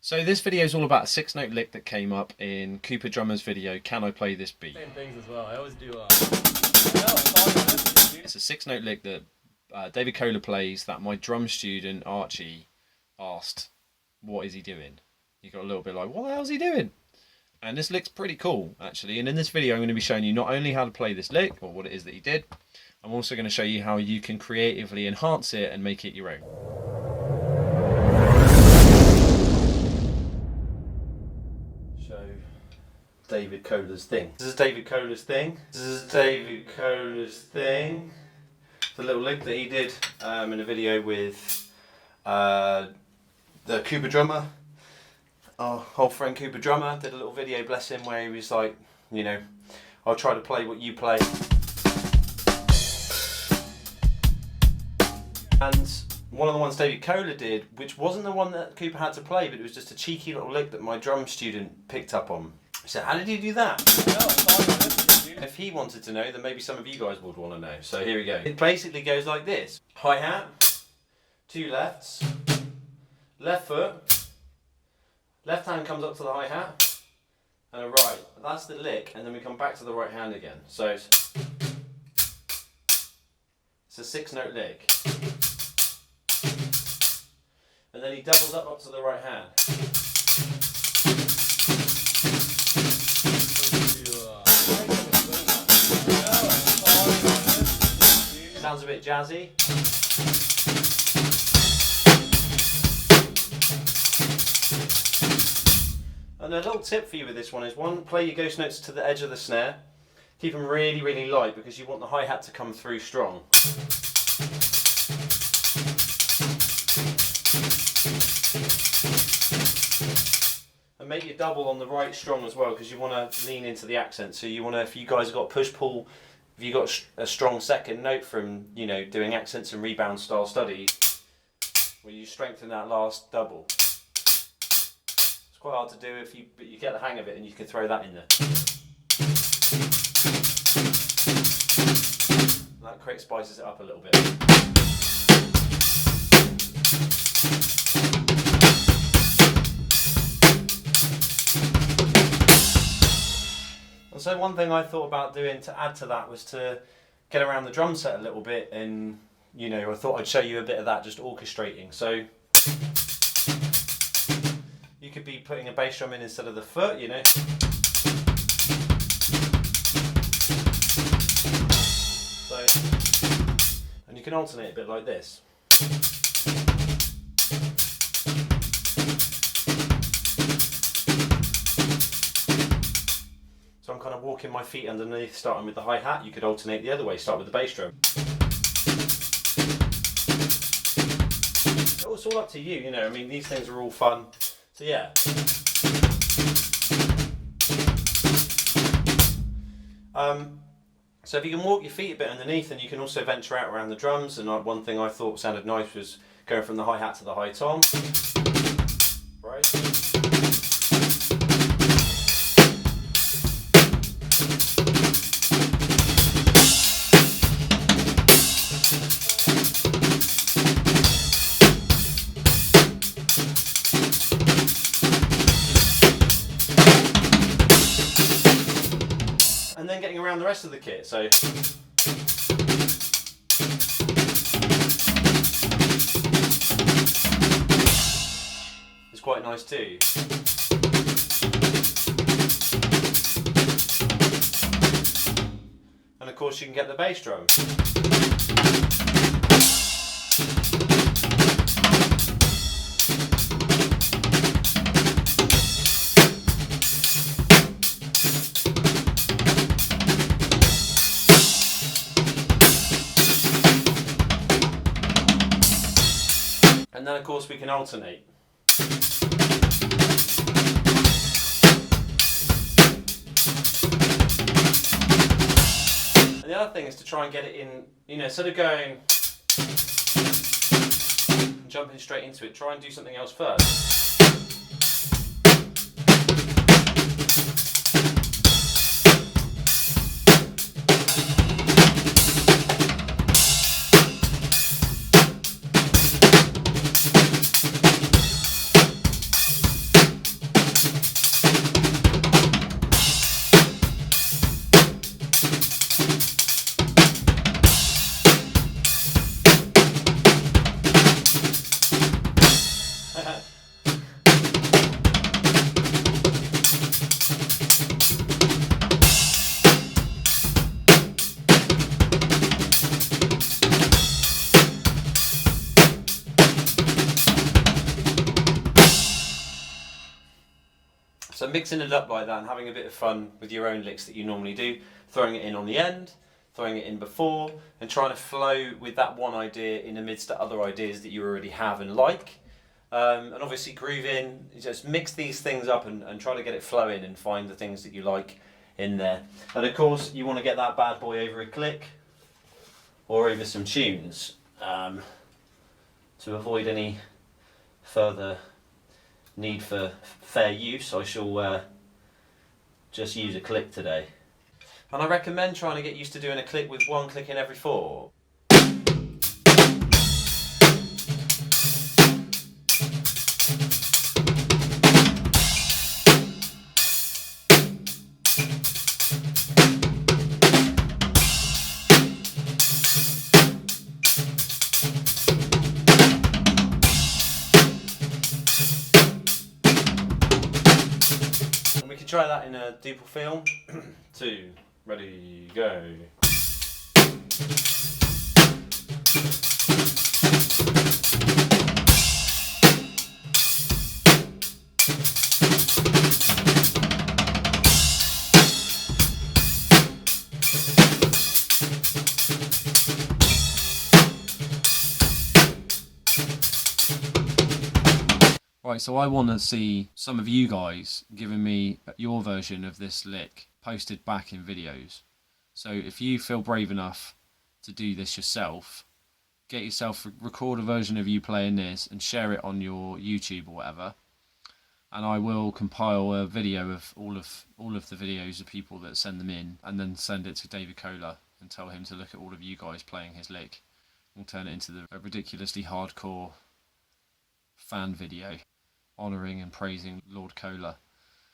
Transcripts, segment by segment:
So this video is all about a 6-note lick that came up in Cooper Drummer's video, Can I Play This Beat? Same things as well. I always do. It's a 6-note lick that David Kohler plays that my drum student Archie asked, what is he doing? He got a little bit like, what the hell is he doing? And this lick's pretty cool, actually. And in this video, I'm going to be showing you not only how to play this lick, or what it is that he did, I'm also going to show you how you can creatively enhance it and make it your own. Show David Kohler's thing. This is David Kohler's thing. This is David Kohler's thing. It's a little lick that he did in a video with the Cooper Drummer. Our old friend Cooper Drummer did a little video, bless him, where he was like, you know, I'll try to play what you play. And one of the ones David Kohler did, which wasn't the one that Cooper had to play, but it was just a cheeky little lick that my drum student picked up on. He said, how did he do that? If he wanted to know, then maybe some of you guys would want to know. So here we go. It basically goes like this. Hi-hat, 2 lefts, left foot, left hand comes up to the hi-hat, and a right. That's the lick, and then we come back to the right hand again. So it's a 6-note lick. And then he doubles up to the right hand. Sounds a bit jazzy. And a little tip for you with this one is, play your ghost notes to the edge of the snare. Keep them really, really light because you want the hi-hat to come through strong. And make your double on the right strong as well, because you want to lean into the accent. So you want to, if you guys have got push-pull, if you've got a strong second note from, you know, doing accents and rebound style studies, where you strengthen that last double. It's quite hard to do, but you get the hang of it and you can throw that in there. That quick spices it up a little bit. And so one thing I thought about doing to add to that was to get around the drum set a little bit, and you know, I thought I'd show you a bit of that, just orchestrating. So you could be putting a bass drum in instead of the foot, you know. So, and you can alternate a bit like this. So I'm kind of walking my feet underneath, starting with the hi-hat. You could alternate the other way, start with the bass drum. It's all up to you, you know, I mean, these things are all fun. So yeah. So if you can walk your feet a bit underneath, and you can also venture out around the drums, and one thing I thought sounded nice was going from the hi-hat to the high tom. Right. And then getting around the rest of the kit, so it's quite nice too. And of course you can get the bass drum. And then of course we can alternate. And the other thing is to try and get it in, you know, instead of going and jumping straight into it, try and do something else first. So mixing it up like that and having a bit of fun with your own licks that you normally do, throwing it in on the end, throwing it in before, and trying to flow with that one idea in amidst the other ideas that you already have and like. And obviously grooving, just mix these things up and try to get it flowing and find the things that you like in there. And of course you want to get that bad boy over a click or over some tunes. To avoid any further need for fair use, I shall just use a click today. And I recommend trying to get used to doing a click with one click in every 4. Try that in a duple film. 2, ready, go. Right, so I want to see some of you guys giving me your version of this lick posted back in videos. So if you feel brave enough to do this yourself, get yourself, record a version of you playing this and share it on your YouTube or whatever. And I will compile a video of all of the videos of people that send them in, and then send it to David Kohler and tell him to look at all of you guys playing his lick. We'll turn it into a ridiculously hardcore fan video honouring and praising Lord Kohler.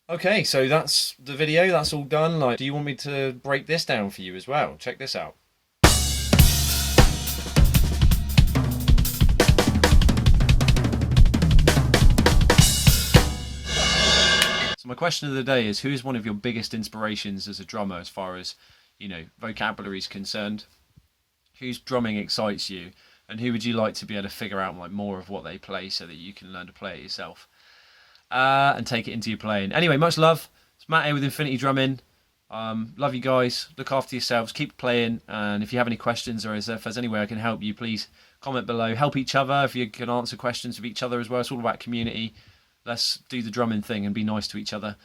Okay, so that's the video, that's all done. Like, do you want me to break this down for you as well? Check this out. So my question of the day is, who is one of your biggest inspirations as a drummer as far as, you know, vocabulary is concerned? Whose drumming excites you? And who would you like to be able to figure out like more of what they play so that you can learn to play it yourself and take it into your playing? Anyway, much love. It's Matt here with Infinity Drumming. Love you guys. Look after yourselves. Keep playing. And if you have any questions or if there's any way I can help you, please comment below. Help each other if you can answer questions of each other as well. It's all about community. Let's do the drumming thing and be nice to each other.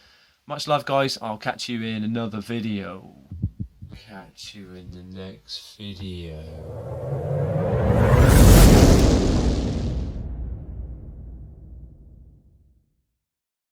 Much love, guys. I'll catch you in another video. Catch you in the next video.